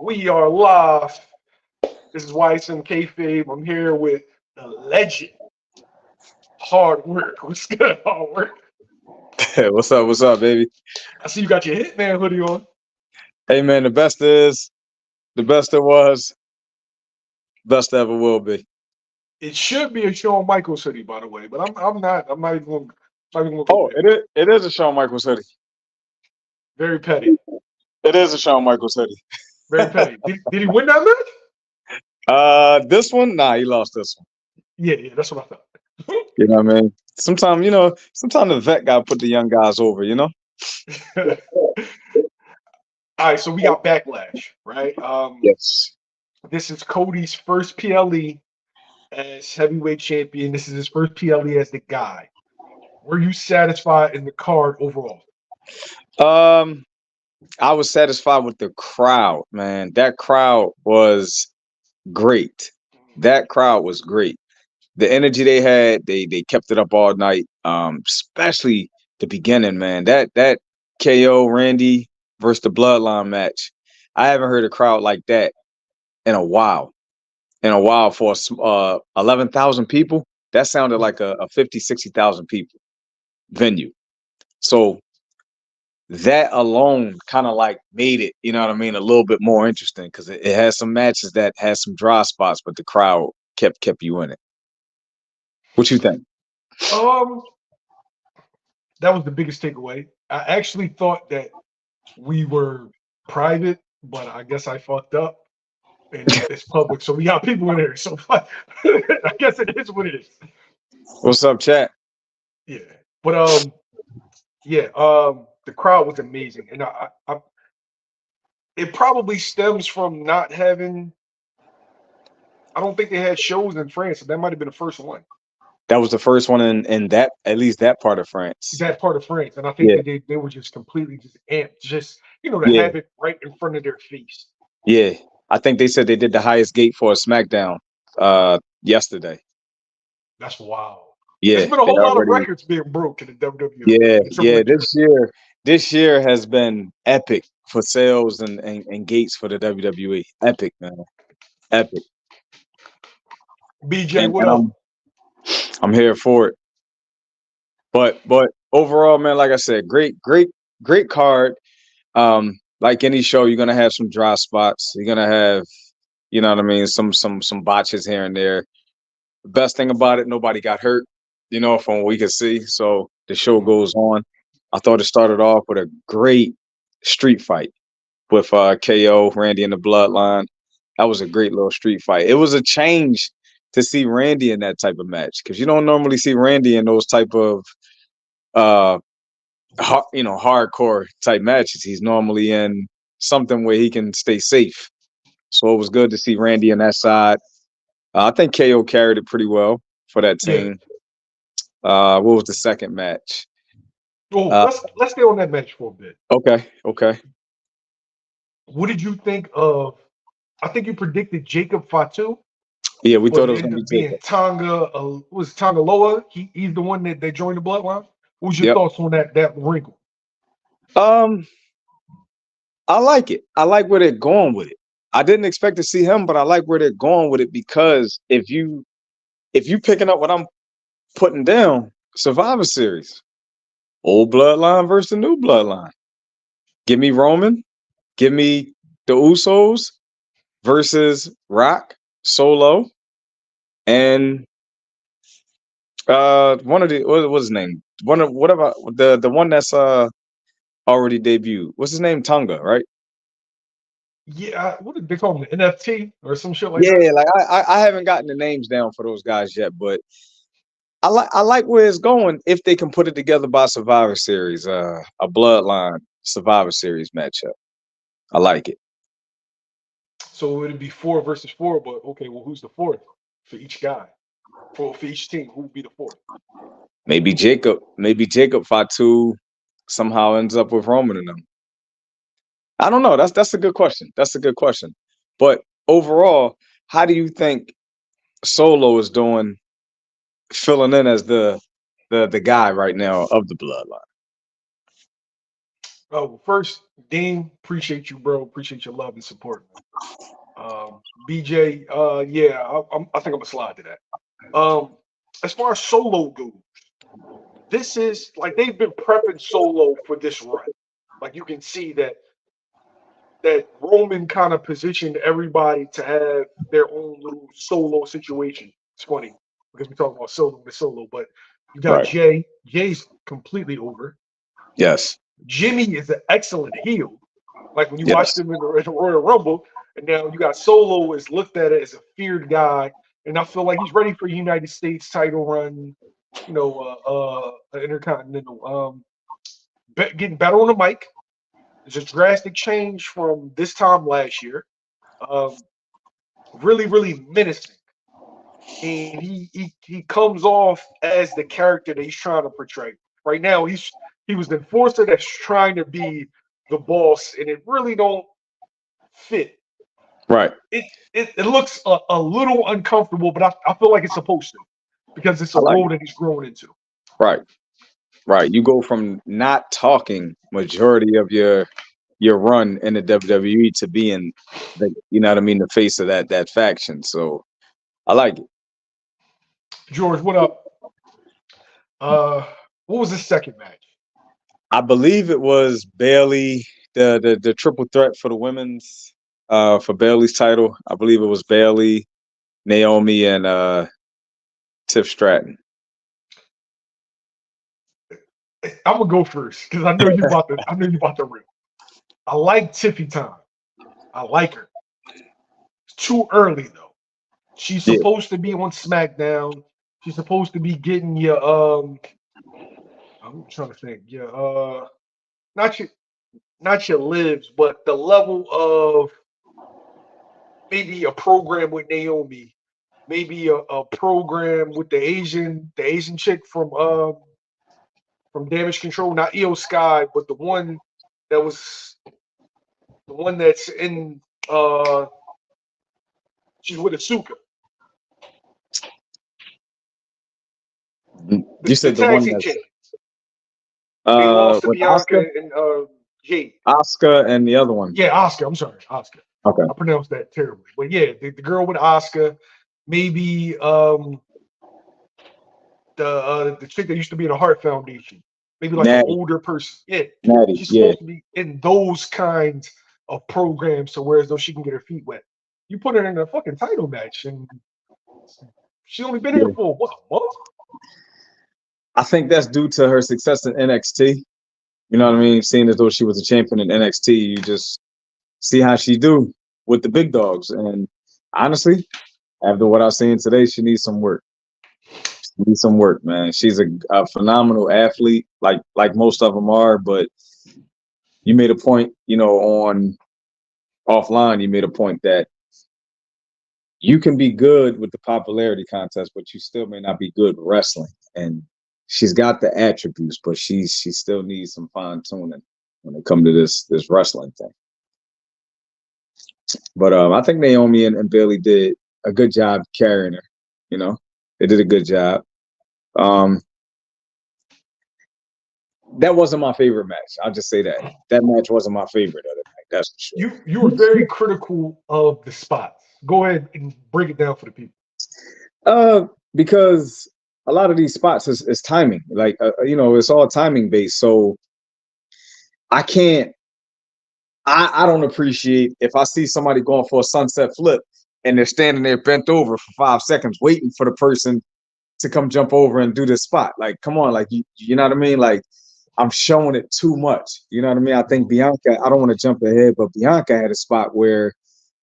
We are live. This is Weiss and Kayfabe. I'm here with the legend, Hardwork. What's good, Hardwork? Hey, what's up? What's up, baby? I see you got your Hitman hoodie on. Hey, man, the best is, the best it was, best ever will be. It should be a Shawn Michaels hoodie, by the way, but I'm not even gonna go Oh, there. it is a Shawn Michaels hoodie. Very petty. It is a Shawn Michaels hoodie. Very petty. Did he win that match? This one, nah, he lost this one. Yeah, that's what I thought. You know what I mean? Sometimes the vet guy put the young guys over. All right, so we got Backlash, right? Yes. This is Cody's first PLE as heavyweight champion. This is his first PLE as the guy. Were you satisfied in the card overall? I was satisfied with the crowd, man. That crowd was great. That crowd was great. The energy they had, they kept it up all night. Especially the beginning, man. That KO Randy versus the Bloodline match. I haven't heard a crowd like that in a while. For 11,000 people, that sounded like a 50, 60,000 people venue. So that alone kind of like made it, you know what I mean, a little bit more interesting because it has some matches that has some dry spots, but the crowd kept you in it. What you think? That was the biggest takeaway. I actually thought that we were private, but I guess I fucked up. And it's public, so we got people in there. So I guess it is what it is. What's up, chat? Yeah, but the crowd was amazing, and it probably stems from not having. I don't think they had shows in France, so that might have been the first one. That was the first one in that, at least that part of France. That part of France, and I think that they were just completely just amped, just to have it right in front of their face. Yeah, I think they said they did the highest gate for a SmackDown yesterday. That's wild. Yeah, there's been a whole lot of records being broken in the WWE. Yeah. This year has been epic for sales and gates for the WWE. Epic, man. Epic. BJ, what up? I'm here for it. But overall, man, like I said, great card. Like any show, you're gonna have some dry spots. You're gonna have, you know what I mean, some botches here and there. The best thing about it, nobody got hurt, from what we could see. So the show goes on. I thought it started off with a great street fight with KO, Randy and the Bloodline. That was a great little street fight. It was a change to see Randy in that type of match because you don't normally see Randy in those type of hardcore type matches. He's normally in something where he can stay safe. So it was good to see Randy on that side. I think KO carried it pretty well for that team. Yeah. What was the second match? Oh, let's stay on that match for a bit. Okay. What did you think of? I think you predicted Jacob Fatu. Yeah, we thought it was going to be Jacob. Tonga. Was Tonga Loa? He's the one that they joined the Bloodline. What was your thoughts on that wrinkle? I like it. I like where they're going with it. I didn't expect to see him, but I like where they're going with it because if you picking up what I'm putting down, Survivor Series, old Bloodline versus the new Bloodline. Give me Roman, give me the Usos versus Rock, Solo, and one of the what's his name? Whatever the one that's already debuted. What's his name? Tonga, right? Yeah, what did they call him? NFT or some shit like that? Yeah, like I haven't gotten the names down for those guys yet, but I like where it's going if they can put it together by Survivor Series, a Bloodline Survivor Series matchup. I like it. So it'd be 4 versus 4, but okay, well, who's the fourth for each guy? For each team, who would be the fourth? Maybe Jacob Fatu somehow ends up with Roman in them. I don't know. That's a good question. But overall, how do you think Solo is doing, filling in as the guy right now of the Bloodline? Oh, first, Dean, appreciate you, bro. Appreciate your love and support, man. BJ, yeah, I think I'm gonna slide to that. As far as Solo goes, this is like they've been prepping Solo for this run. Like you can see that Roman kind of positioned everybody to have their own little Solo situation. It's funny because we talk about Solo to Solo, but you got Right. Jay. Jay's completely over. Yes. Jimmy is an excellent heel. Like when you watched Yes. him in the Royal Rumble, and now you got Solo is looked at as a feared guy, and I feel like he's ready for a United States title run. Intercontinental. Getting better on the mic. There's a drastic change from this time last year. Um, really, really menacing, and he comes off as the character that he's trying to portray. Right now, he was the enforcer that's trying to be the boss, and it really don't fit. Right. It looks a little uncomfortable, but I feel like it's supposed to because it's I a like role it. that he's growing into. Right. Right. You go from not talking majority of your run in the WWE to being the, you know what I mean, the face of that faction. So I like it. George, what up? Uh, what was the second match? I believe it was Bailey, the triple threat for the women's for Bailey's title. I believe it was Bailey, Naomi, and Tiff Stratton. I'm gonna go first because I know you about to. I know you about to rip. I like Tiffy Time. I like her. It's too early though. She's Yeah. supposed to be on SmackDown. She's supposed to be getting your I'm trying to think. Yeah, not your not your lives, but the level of maybe a program with Naomi, maybe a program with the Asian chick from Damage Control, not Io Sky, but that was the one that's in she's with Asuka. You The said the tag one team that's champion. They lost to with Bianca and Jade. Oscar and the other one. Yeah, Oscar. I'm sorry, Oscar. Okay. I pronounced that terribly. But yeah, the girl with Oscar, maybe the chick that used to be in the Heart Foundation, maybe like an Natty. older person. Yeah, Natty. she's Yeah. supposed to be in those kinds of programs, so whereas though she can get her feet wet. You put her in a fucking title match, and she only been here Yeah. for what, a month? I think that's due to her success in NXT. You know what I mean? Seeing as though she was a champion in NXT, you just see how she do with the big dogs. And honestly, after what I've seen today, she needs some work. She needs some work, man. She's a phenomenal athlete, like most of them are. But you made a point, on offline. You made a point that you can be good with the popularity contest, but you still may not be good wrestling. And she's got the attributes, but she still needs some fine tuning when it comes to this wrestling thing. But I think Naomi and Bailey did a good job carrying her. They did a good job. That wasn't my favorite match. I'll just say that match wasn't my favorite of the night. That's for sure. You were very critical of the spots. Go ahead and break it down for the people. Because a lot of these spots is timing. Like it's all timing based. So I can't. I don't appreciate if I see somebody going for a sunset flip and they're standing there bent over for 5 seconds waiting for the person to come jump over and do this spot. Like, come on, like you know what I mean? Like, I'm showing it too much. You know what I mean? I think Bianca, I don't want to jump ahead, but Bianca had a spot where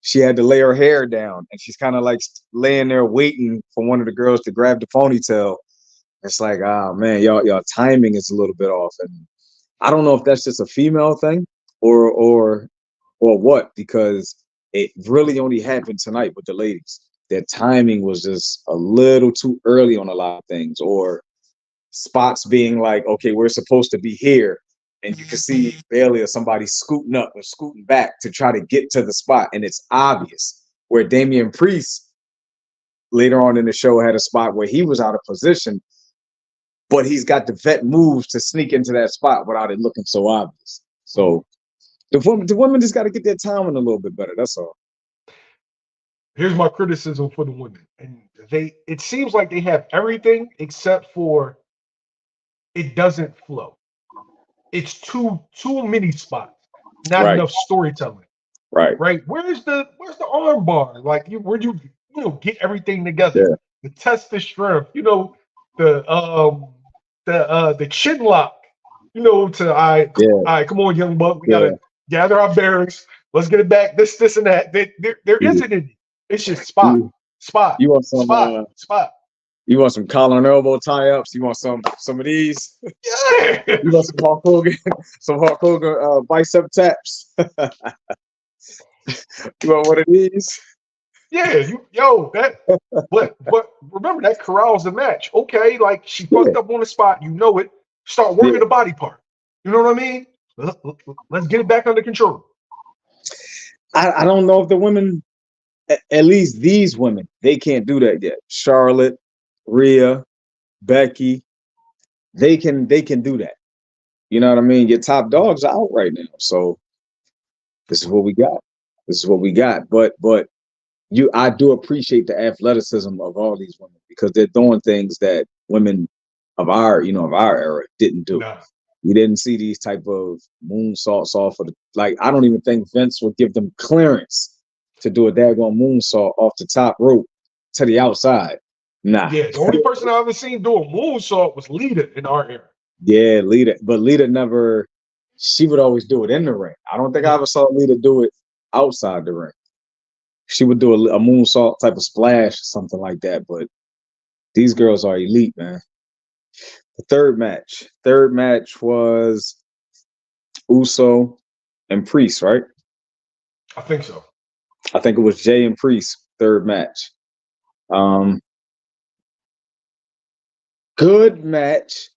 she had to lay her hair down and she's kind of like laying there waiting for one of the girls to grab the ponytail. It's like, oh man, y'all timing is a little bit off. And I don't know if that's just a female thing or what, because it really only happened tonight with the ladies. Their timing was just a little too early on a lot of things, or spots being like, okay, we're supposed to be here, and you can see Bailey or somebody scooting up or scooting back to try to get to the spot, and it's obvious. Where Damian Priest later on in the show had a spot where he was out of position, but he's got the vet moves to sneak into that spot without it looking so obvious. So the women just got to get their timing a little bit better. That's all. Here's my criticism for the women, and it seems like they have everything except for it doesn't flow. It's too many spots, not Right, enough storytelling. right. Right? Where's the arm bar? Like where you get everything together Yeah, to test the strength. The the chin lock. To yeah, all right, come on, young buck. We yeah. gotta gather our bearings. Let's get it back. This and that. There You, isn't any. It's just spot, you, spot, you want some spot, spot. you want some collar and elbow tie ups. You want some of these. Yeah. You want some Hulk Hogan, some Hulk Hogan bicep taps. You want one of these? Yeah, that but remember that corrals the match. Okay, like she Yeah, fucked up on the spot, it. Start yeah. working the body part. You know what I mean? Let's get it back under control. I don't know if the women, at least these women, they can't do that yet. Charlotte, Rhea, Becky, they can do that. You know what I mean? Your top dogs are out right now. So this is what we got. This is what we got. But I do appreciate the athleticism of all these women because they're doing things that women of our era didn't do. Nah. We didn't see these type of moonsaults off of the, like, I don't even think Vince would give them clearance to do a daggone moonsault off the top rope to the outside. Nah. Yeah, the only person I ever seen do a moonsault was Lita in our era. Yeah, Lita. But Lita never, she would always do it in the ring. I don't think I Yeah. ever saw Lita do it outside the ring. She would do a moonsault type of splash, something like that. But these girls are elite, man. The third match was Uso and Priest, right? I think so. I think it was Jay and Priest, third match. Good match,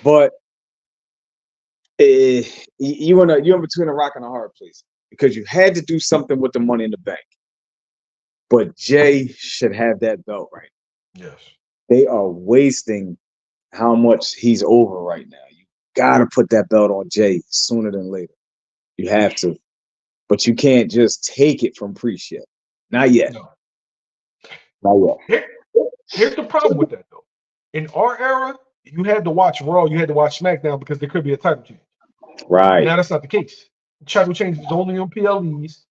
but you're in between a rock and a hard place because you had to do something with the Money in the Bank. But Jay should have that belt right. Yes. They are wasting how much he's over right now. You gotta put that belt on Jay sooner than later. You have to, but you can't just take it from Priest yet. Not yet. No. Not yet. Here's the problem with that though. In our era, you had to watch Raw, you had to watch SmackDown because there could be a title change. Right. Now that's not the case. Title change is only on PLEs,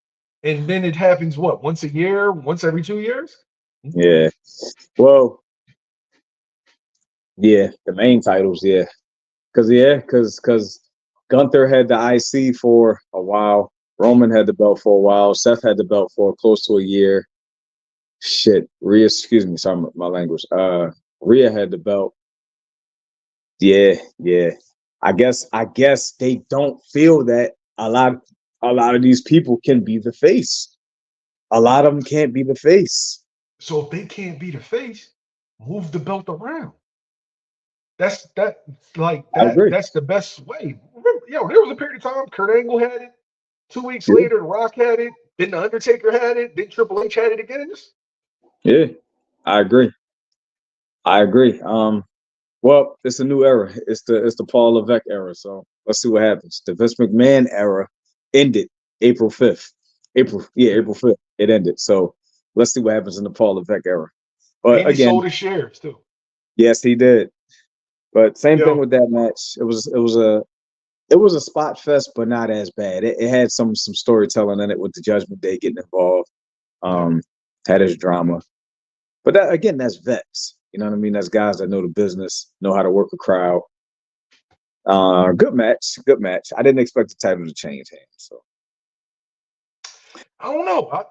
and then it happens once a year, once every 2 years. Yeah. Well, yeah, the main titles, yeah. Because Gunther had the IC for a while. Roman had the belt for a while. Seth had the belt for close to a year. Shit. Rhea, excuse me, sorry, my language. Rhea had the belt. Yeah, yeah. I guess they don't feel that a lot of these people can be the face. A lot of them can't be the face. So if they can't be the face, move the belt around. That's that like I agree. that's the best way. Remember, there was a period of time Kurt Angle had it. 2 weeks Yeah, later, The Rock had it. Then The Undertaker had it. Then Triple H had it again. yeah. I agree. I agree. Well, it's a new era. It's the Paul Levesque era. So let's see what happens. The Vince McMahon era ended April 5th. April 5th. It ended. So let's see what happens in the Paul Levesque era. But And he again, sold his shares too. yes, he did. But same thing Yo, with that match. It was a spot fest, but not as bad. It had some storytelling in it with the Judgment Day getting involved. yeah. Had his drama. But that, again, that's vets. You know what I mean? That's guys that know the business, know how to work a crowd. Good match. Good match. I didn't expect the title to change hands. So I don't know.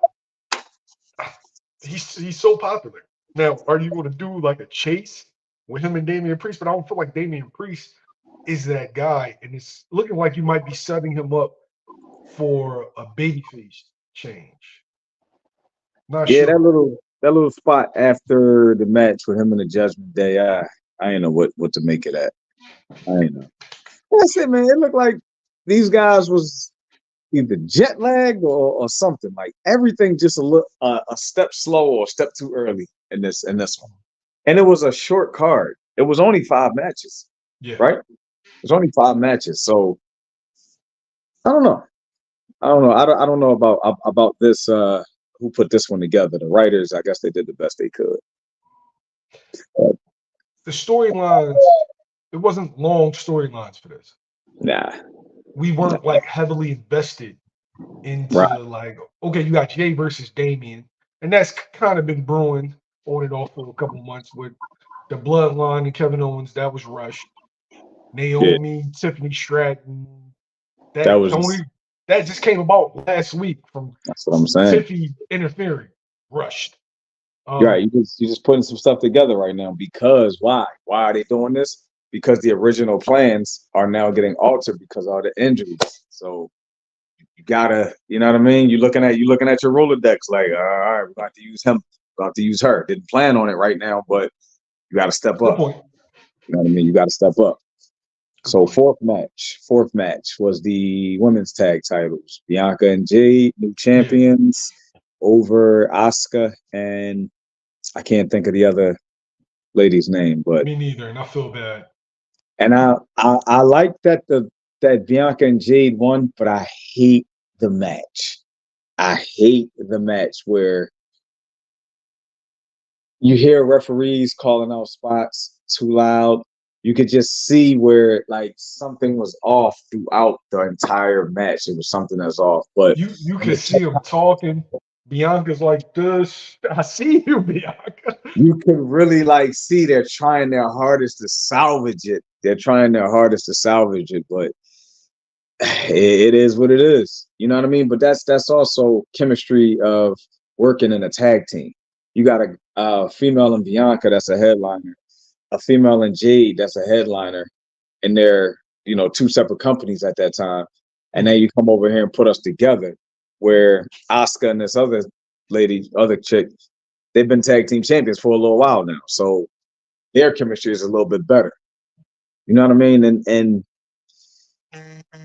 He's so popular. Now, are you going to do like a chase with him and Damian Priest? But I don't feel like Damian Priest is that guy, and it's looking like you might be setting him up for a babyface change. Not yeah, that sure. little spot after the match with him and the Judgment Day, I ain't know what to make of that. I ain't know. That's it, man. It looked like these guys was either jet lagged or something. Like everything just a step slow or a step too early in this one. And it was a short card. It was only 5 matches, Yeah. right? It was only 5 matches. So I don't know. I don't know about this. Who put this one together? The writers, I guess they did the best they could. The storylines, it wasn't long storylines for this. Nah, We weren't like heavily invested into right. like, okay, you got Jay versus Damian, and that's kind of been brewing on and off for a couple months with the Bloodline and Kevin Owens. That was rushed. Yeah, Naomi, Tiffany Stratton. that That was only that just came about last week from that's what I'm saying. Tiffy interfering, rushed. You're right. You just putting some stuff together right now because why? Why are they doing this? Because the original plans are now getting altered because of all the injuries. So you gotta, you know what I mean? You're looking at your Rolodex like, all right, we're going to use him, we're going to use her. Didn't plan on it right now, but you got to step Good up. point. You know what I mean? You got to step up. Good So point. fourth match was the women's tag titles. Bianca and Jade, new champions, over Asuka, and I can't think of the other lady's name, but Me neither, and I feel bad. and I like that that Bianca and Jade won, but I hate the match. I hate the match where you hear referees calling out spots too loud. You could just see where like something was off throughout the entire match. It was something that's off. But You can see them talking. Bianca's like this. I see you, Bianca. you can really like see they're trying their hardest to salvage it. They're trying their hardest to salvage it, but it is what it is. You know what I mean? But that's also chemistry of working in a tag team. You got a female in Bianca that's a headliner, a female in Jade that's a headliner, and they're two separate companies at that time. And then you come over here and put us together, where Asuka and this other lady, other chick, they've been tag team champions for a little while now, so their chemistry is a little bit better. You know what I mean? And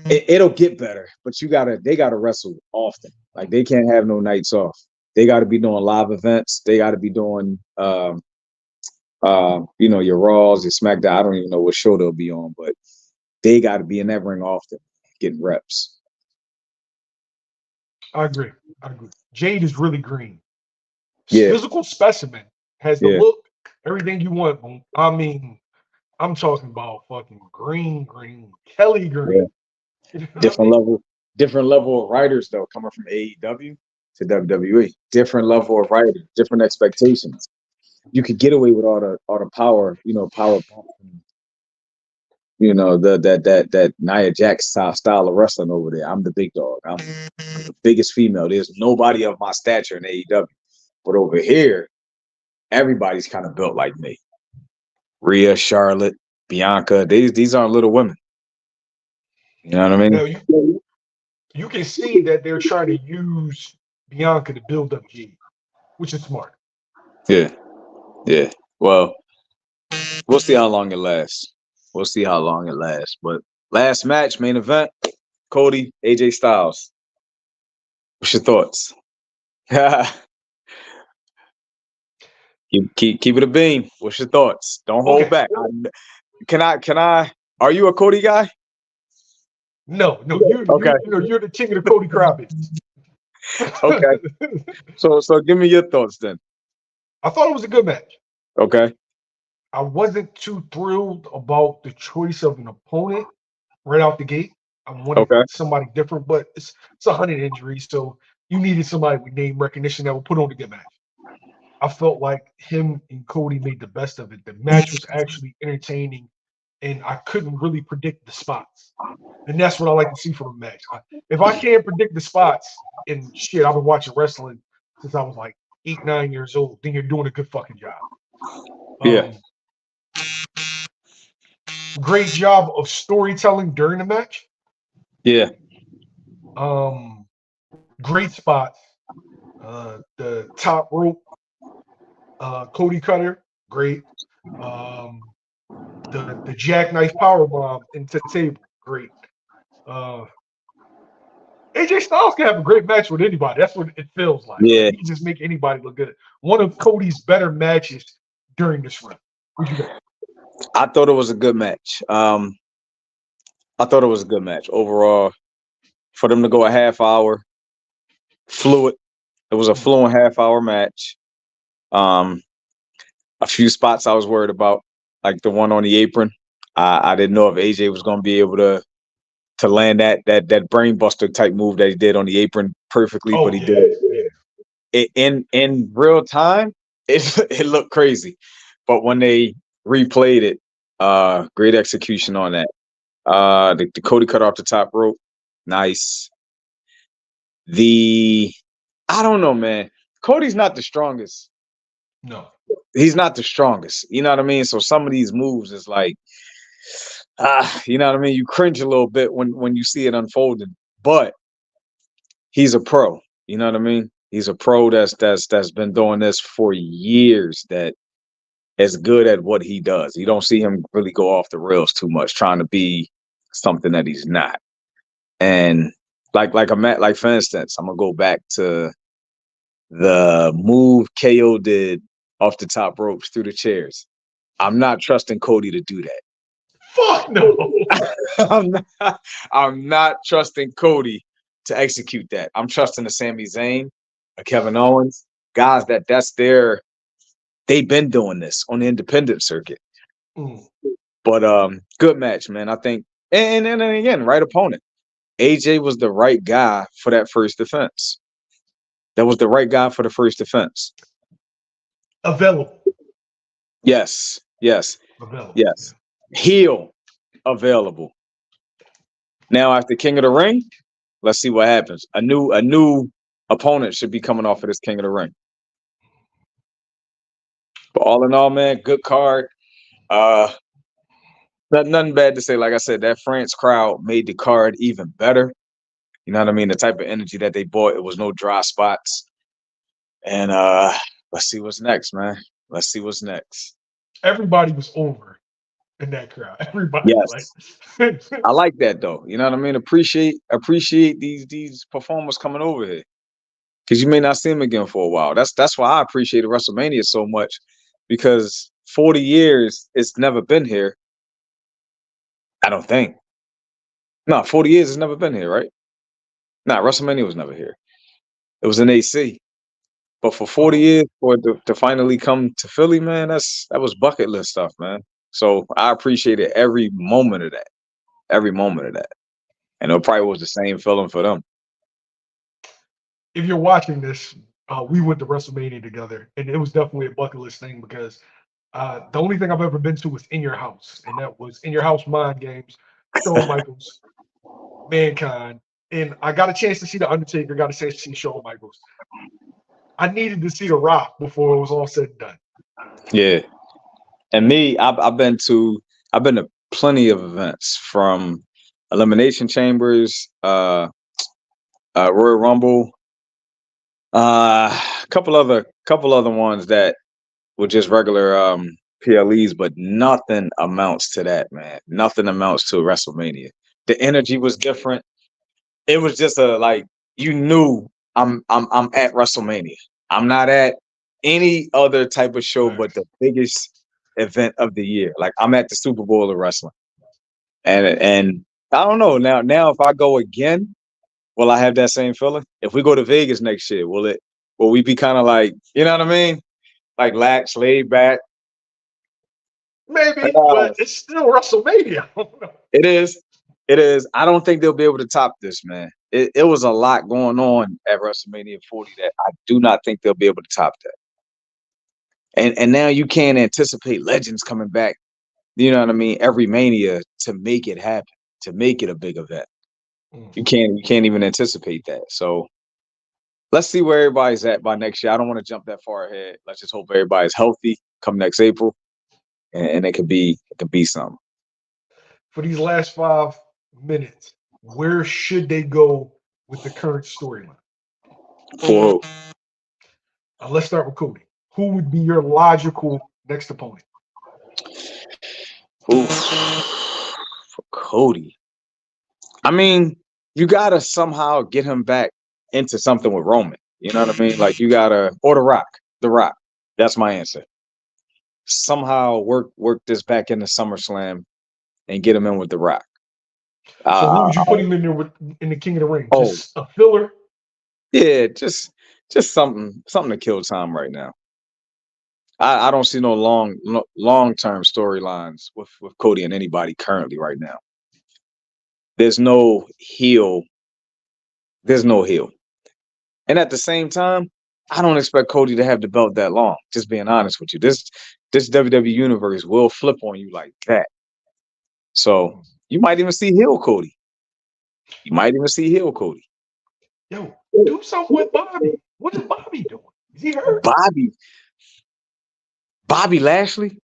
it'll get better, but they gotta wrestle often. Like they can't have no nights off. They got to be doing live events. They got to be doing, your Raws, your SmackDown. I don't even know what show they'll be on, but they got to be in that ring often, getting reps. I agree. Jade is really green. Yeah, Physical specimen, has the yeah, look, everything you want. I mean, I'm talking about fucking green, Kelly yeah. green. You know what I Different mean? level, different level of writers though, coming from AEW to WWE. Different level of writers, different expectations. You could get away with all the power, power bump. That Nia Jax style of wrestling over there. I'm the big dog. I'm the biggest female. There's nobody of my stature in AEW. But over here, everybody's kind of built like me. Rhea, Charlotte, Bianca. These aren't little women. You know what I Now mean? you can see that they're trying to use Bianca to build up Jade, which is smart. Yeah. Yeah. Well, we'll see how long it lasts. We'll see how long it lasts. But last match, main event, Cody, AJ Styles. What's your thoughts? Keep it a beam. What's your thoughts? Don't hold Okay. back. Can I? Are you a Cody guy? No, Okay. you're the king of the Cody crowd. Okay. So give me your thoughts then. I thought it was a good match. Okay. I wasn't too thrilled about the choice of an opponent right out the gate. I wanted Okay. somebody different, but it's a 100 injuries, so you needed somebody with name recognition that would put on a good match. I felt like him and Cody made the best of it. The match was actually entertaining, and I couldn't really predict the spots. And that's what I like to see from a match. If I can't predict the spots, and shit, I've been watching wrestling since I was like 8, 9 years old, then you're doing a good fucking job. Yeah. Great job of storytelling during the match. Yeah. Um, Great spots. The top rope, Cody Cutter, great. Um, the jackknife power bomb into the table, great. Uh, AJ Styles can have a great match with anybody. That's what it feels like. Yeah. He can just make anybody look good. One of Cody's better matches during this run. What you think? I thought it was a good match. I thought it was a good match overall. for them to go a half hour, fluid. It was a fluent half-hour match. A few spots I was worried about, like the one on the apron. I didn't know if AJ was going to be able to land that brain buster type move that he did on the apron perfectly, Oh but he yeah, did yeah. it in real time. It looked crazy, but when they replayed it, great execution on that. The Cody cut off the top rope, nice. I don't know, man. Cody's not the strongest. No. He's not the strongest. You know what I mean? So some of these moves is like, you know what I mean? You cringe a little bit when you see it unfolding. But he's a pro. You know what I mean? He's a pro that's been doing this for years, that is good at what he does. You don't see him really go off the rails too much, trying to be something that he's not. And like for instance, I'm gonna go back to the move KO did off the top ropes through the chairs. I'm not trusting Cody to do that. Fuck no. I'm not trusting Cody to execute that. I'm trusting the Sami Zayn, Kevin Owens, guys they've been doing this on the independent circuit. But good match, man. I think, and again, right opponent. AJ was the right guy for that first defense. That was the right guy for the first defense. Available. Yes. Available. Yes. Yeah. Heel available. Now after King of the Ring, let's see what happens. A new opponent should be coming off of this King of the Ring. But all in all, man, good card. Nothing bad to say. Like I said, that France crowd made the card even better. You know what I mean? The type of energy that they brought, it was no dry spots. And let's see what's next, man. Let's see what's next. Everybody was over in that crowd. Everybody. Yes. Like I like that though. You know what I mean? Appreciate these performers coming over here. Because you may not see them again for a while. That's why I appreciated WrestleMania so much. Because 40 years it's never been here. I don't think. No, 40 years it's never been here, right? Nah, WrestleMania was never here. It was in AC. But for 40 years, for it to finally come to Philly, man, that was bucket list stuff, man. So I appreciated every moment of that. Every moment of that. And it probably was the same feeling for them. If you're watching this, we went to WrestleMania together, and it was definitely a bucket list thing because the only thing I've ever been to was In Your House, and that was In Your House Mind Games, Shawn Michaels, Mankind, and I got a chance to see The Undertaker, got a chance to see Shawn Michaels. I needed to see The Rock before it was all said and done. Yeah. And me, I've been to plenty of events, from Elimination Chambers, Royal Rumble, a couple other ones that were just regular PLEs, but nothing amounts to that, man. Nothing amounts to WrestleMania. The energy was different. It was just you knew I'm at WrestleMania. I'm not at any other type of show but the biggest event of the year. Like, I'm at the Super Bowl of wrestling. And I don't know. Now if I go again, will I have that same feeling? If we go to Vegas next year, will we be kind of like, you know what I mean? Like lax, laid back? Maybe, but it's still WrestleMania. It is. It is. I don't think they'll be able to top this, man. It was a lot going on at WrestleMania 40 that I do not think they'll be able to top that. And now you can't anticipate legends coming back, you know what I mean, every Mania to make it happen, to make it a big event. You can't even anticipate that. So let's see where everybody's at by next year. I don't want to jump that far ahead. Let's just hope everybody's healthy come next April, and it could be something. For these last 5 minutes, where should they go with the current storyline? Let's start with Cody. Who would be your logical next opponent? For Cody, I mean, you gotta somehow get him back into something with Roman. You know what I mean? Like, you gotta, or The Rock. That's my answer. Somehow work this back into SummerSlam and get him in with The Rock. So who Uh, would you put him in there with in the King of the Ring? oh, Just a filler? yeah, just something to kill time right now. I don't see no long term storylines with Cody and anybody currently right now. There's no heel. There's no heel. And at the same time, I don't expect Cody to have the belt that long. Just being honest with you, this WWE universe will flip on you like that. So you might even see heel Cody. You might even see heel Cody. Yo, do something with Bobby. What is Bobby doing? Is he hurt? Bobby Lashley.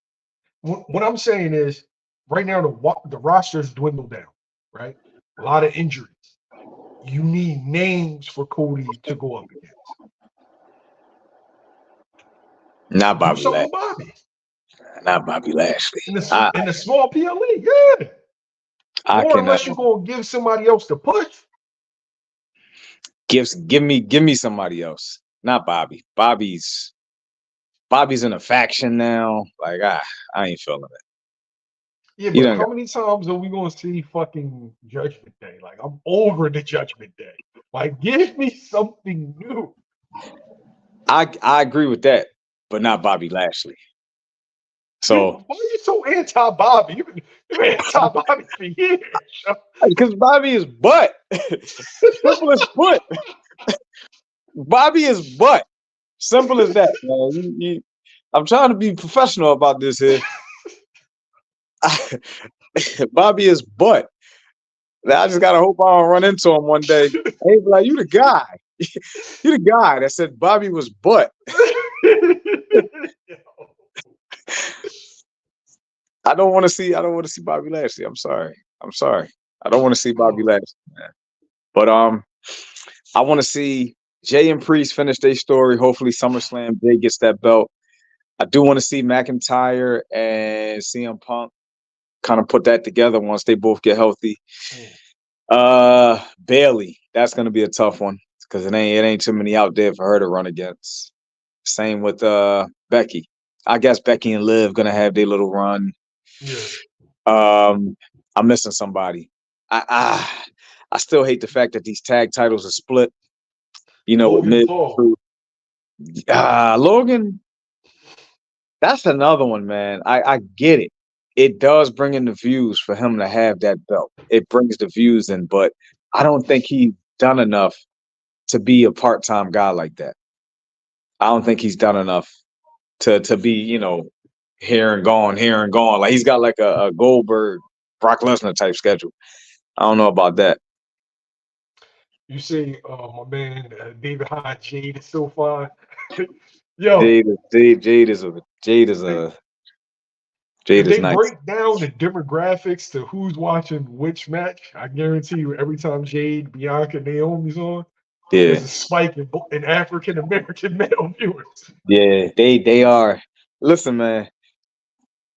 What I'm saying is, right now the roster's dwindled down. Right, a lot of injuries. You need names for Cody to go up against. Not Do Bobby something Lashley. with Bobby Not Bobby Lashley. in the small PLE, yeah. Or unless you're gonna give somebody else the push. Give me somebody else. Not Bobby. Bobby's in a faction now. Like I ain't feeling it. Yeah, but how many times are we gonna see fucking Judgment Day? Like, I'm over the Judgment Day. Like, give me something new. I agree with that, but not Bobby Lashley. So why are you so anti-Bobby? You've been anti-Bobby for years. Because Bobby is butt. Simple as butt. Bobby is butt. Simple as that, man. I'm trying to be professional about this here. Bobby is butt. I just gotta hope I don't run into him one day. Hey, like, you the guy. You the guy that said Bobby was butt. I don't want to see Bobby Lashley. I'm sorry. I don't want to see Bobby Lashley, man. But I want to see Jay and Priest finish their story. Hopefully SummerSlam, Jay gets that belt. I do want to see McIntyre and CM Punk kind of put that together once they both get healthy. Bailey, that's gonna be a tough one because it ain't too many out there for her to run against. Same with Becky. I guess Becky and Liv gonna have their little run. Yeah. I'm missing somebody. I still hate the fact that these tag titles are split. You know, Logan with Logan. That's another one, man. I get it. It does bring in the views for him to have that belt. It brings the views in, but I don't think he's done enough to be a part-time guy like that. I don't think he's done enough to be, here and gone. Like he's got like a Goldberg, Brock Lesnar type schedule. I don't know about that. You say, my man David Hyde, Jade is so fine. Yo, Jade is if they nice. break down the demographics to who's watching which match, I guarantee you, every time Jade, Bianca, Naomi's on, there's a spike in African American male viewers. Yeah, they are. Listen, man.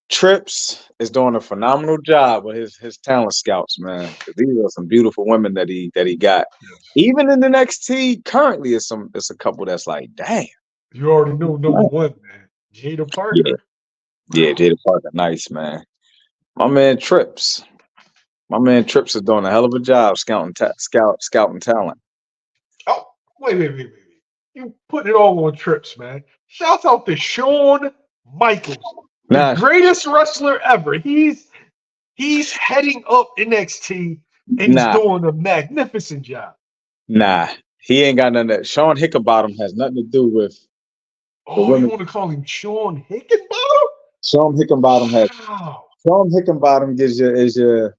Trips is doing a phenomenal job with his talent scouts, man. These are some beautiful women that he got. Yes. Even in the NXT, currently it's a couple that's like, damn. You already know number one, man. Jada Parker. Yeah, Jada Parker, nice, man. My man Trips is doing a hell of a job scouting talent. Oh, wait. You putting it all on Trips, man. Shout out to Shawn Michaels, the greatest wrestler ever. He's heading up NXT and he's doing a magnificent job. Nah, he ain't got none of that. Sean Hickenbottom has nothing to do with. Oh, you want to call him Sean Hickenbottom? Sean Hickenbottom has. Wow. Sean Hickenbottom is your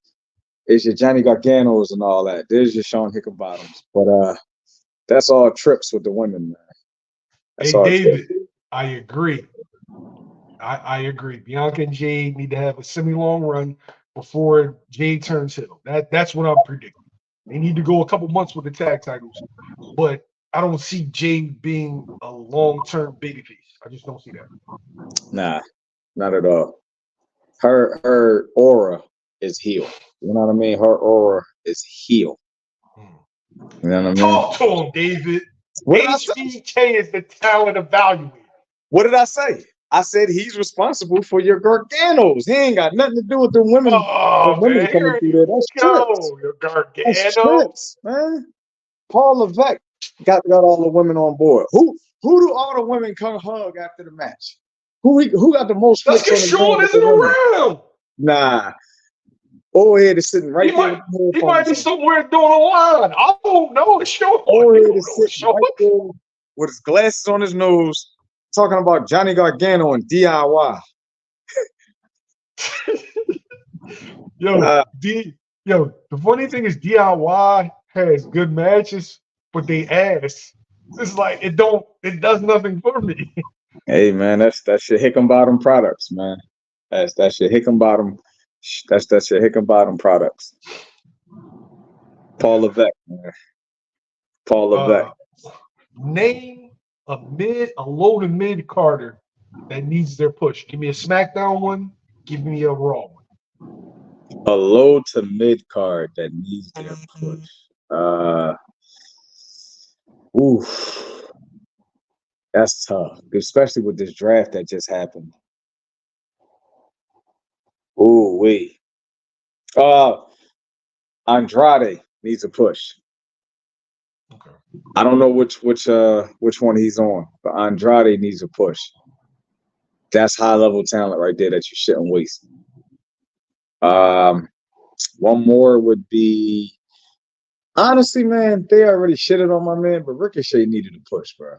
Johnny Garganos and all that. There's your Sean Hickenbottoms, but that's all Trips with the women, man. That's hey, David, Trips. I agree. I agree. Bianca and Jade need to have a semi-long run before Jade turns heel. That's what I'm predicting. They need to go a couple months with the tag titles, but I don't see Jade being a long-term babyface. I just don't see that. Nah, not at all. Her aura is heel. You know what I mean? Her aura is heel. You know what I mean? Talk to him, David. HBK is the talent evaluator. What did I say? I said he's responsible for your Garganos. He ain't got nothing to do with the women. Oh The women man, coming here through there. That's you trips. go, your That's Gargano. trips, man. Paul Levesque got all the women on board. Who do all the women come hug after the match? Who got the most That's flicks on because the ground Sean with the isn't women? around. Nah. Old head is sitting right He there might with the he might headphones be on. somewhere doing a line. I don't know. It's Sean. Old You head don't is know it's sitting Sean. right there with his glasses on his nose, talking about Johnny Gargano and DIY. Yo, the funny thing is DIY has good matches, but they ass. It's like it does nothing for me. Hey man, that's your Hickenbottom products, man. That's your Hickenbottom. That's your Hickenbottom products. Paul Levesque, man. Paul Levesque. Name a low to mid Carter that needs their push. Give me a SmackDown one. Give me a Raw one. A low to mid card that needs their push. Oof. That's tough, especially with this draft that just happened. Ooh, wait. Andrade needs a push. Okay. I don't know which one he's on, but Andrade needs a push. That's high level talent right there that you shouldn't waste. One more would be, honestly, man, they already shitted on my man, but Ricochet needed a push, bro.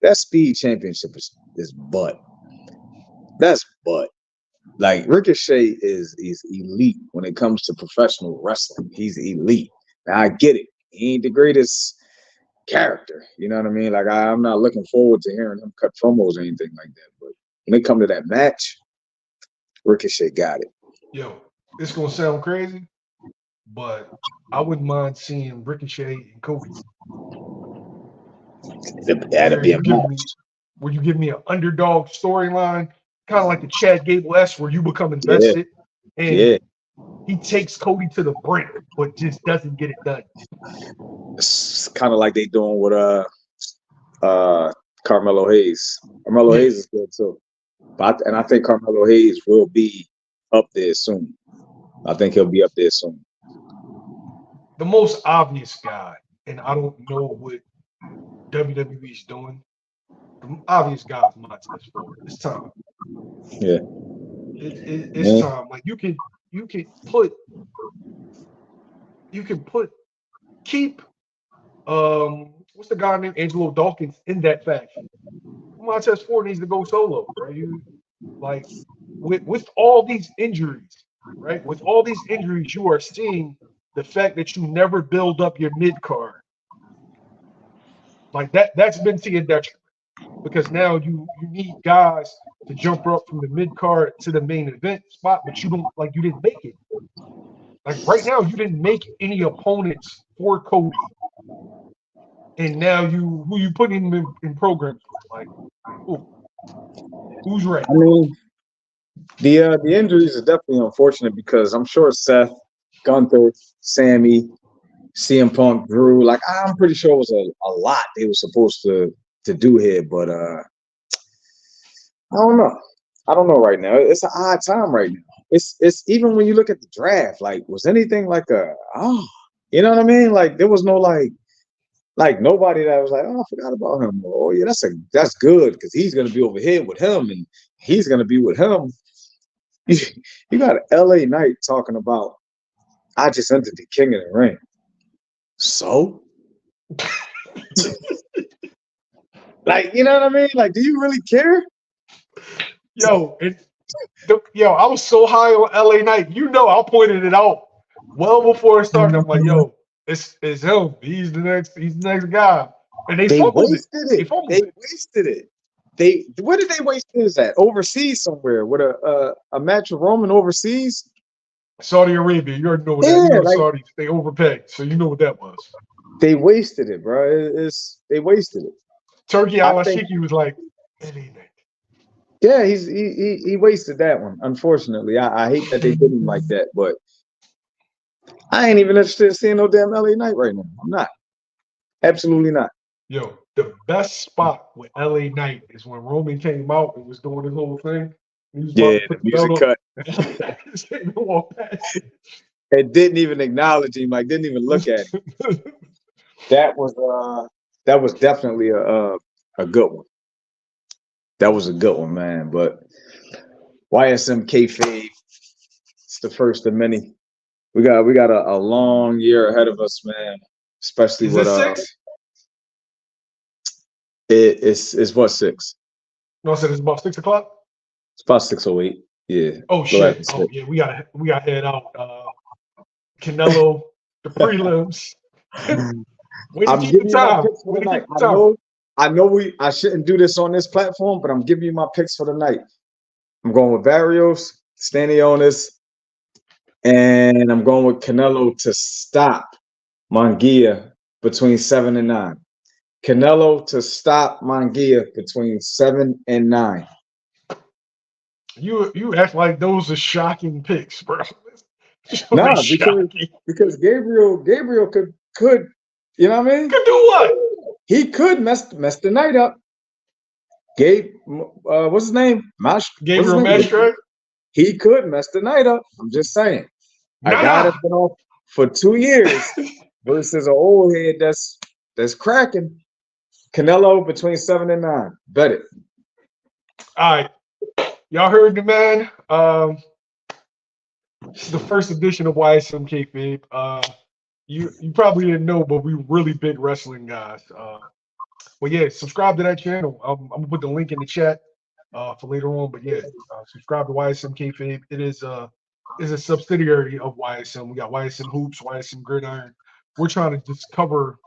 That speed championship is butt. That's butt. Like Ricochet is elite when it comes to professional wrestling. He's elite. Now I get it. He ain't the greatest character. You know what I mean? Like I'm not looking forward to hearing him cut promos or anything like that. But when it comes to that match, Ricochet got it. Yo, it's gonna sound crazy, but I wouldn't mind seeing Ricochet and Cody. That'd be a match. Where you give me an underdog storyline, kind of like the Chad Gable-esque, where you become Yeah, invested, and yeah. he takes Cody to the brink, but just doesn't get it done. It's kind of like they doing with Carmelo Hayes. Carmelo Hayes is good too. And I think Carmelo Hayes will be up there soon. I think he'll be up there soon. The most obvious guy, and I don't know what WWE's doing. The obvious guy is Montez Ford. It's time. Yeah. It's time. Like you can keep what's the guy named Angelo Dawkins in that faction. Montez Ford needs to go solo, bro. You like with all these injuries, right? With all these injuries, you are seeing the fact that you never build up your mid card. Like that's been to your detriment because now you need guys to jump up from the mid card to the main event spot, but you didn't make it. Like right now, you didn't make any opponents for Cody, and now who you putting him in programs with? Like who's ready? I mean, the injuries are definitely unfortunate because I'm sure Seth, Gunther, Sammy, CM Punk, Drew, like I'm pretty sure it was a lot they were supposed to do here, but I don't know. I don't know right now. It's an odd time right now. It's even when you look at the draft, like was anything like you know what I mean? Like there was no like nobody that was like, oh, I forgot about him. Oh yeah, that's good because he's gonna be over here with him and he's gonna be with him. You got LA Knight talking about I just entered the King of the Ring. So like, you know what I mean? Like, do you really care? Yo, I was so high on LA Knight. You know, I pointed it out well before it started. I'm like, yo, it's him. He's the next guy. And they fumbled it. They fumbled it. Wasted it. Where did they waste this at? Overseas somewhere with a match with Roman overseas. Saudi Arabia. You already know what that. You know the Saudis. They overpaid, so you know what that was. They wasted it, bro. They wasted it. Turkey Alashiki was like, LA Knight. Yeah, he wasted that one. Unfortunately, I hate that they did him like that, but I ain't even interested in seeing no damn LA Knight right now. I'm not. Absolutely not. Yo, the best spot with LA Knight is when Roman came out and was doing his whole thing. He was about Yeah, to put the the belt music up. cut. Just ain't no walk past it. It didn't even acknowledge him. Like, didn't even look at him. That was definitely a good one. That was a good one, man. But YSM kayfabe, it's the first of many. We got a long year ahead of us, man. Especially Is with it 6? it's what 6? No, I said it's about 6 o'clock. It's about 6:08. Yeah. Oh Go ahead. shit! Oh yeah, we got head out. Canelo, the prelims. Way to I'm keep the giving you my time. picks for Way the to night. keep the time. I know I shouldn't do this on this platform, but I'm giving you my picks for the night. I'm going with Barrios, Stanionis, and I'm going with Canelo to stop Munguia between 7 and 9. Canelo to stop Munguia between 7 and 9. You act like those are shocking picks, bro. Nah, because Gabriel could, you know what I mean? Could do what? He could mess the night up. Gabe, what's his name? Gabriel Maestro? He could mess the night up. I'm just saying. A guy that's been off for 2 years versus an old head that's cracking. Canelo between 7 and 9. Bet it. All right. Y'all heard the man. This is the first edition of YSM Kayfabe. You probably didn't know, but we really big wrestling guys. But yeah, subscribe to that channel. I'm gonna put the link in the chat for later on. But yeah, subscribe to YSM Kayfabe. It is a subsidiary of YSM. We got YSM Hoops, YSM Gridiron. We're trying to just cover,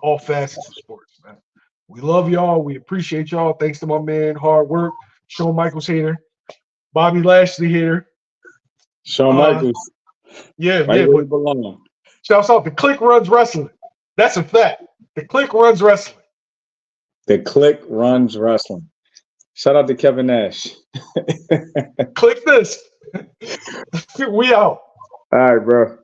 all facets of sports, man. We love y'all. We appreciate y'all. Thanks to my man, Hardwork, Shawn Michaels here, Bobby Lashley here. Shawn Michaels. Yeah, right yeah. where he belongs. Shouts out, the Click runs wrestling. That's a fact. The Click runs wrestling. The Click runs wrestling. Shout out to Kevin Nash. Click this. We out. All right, bro.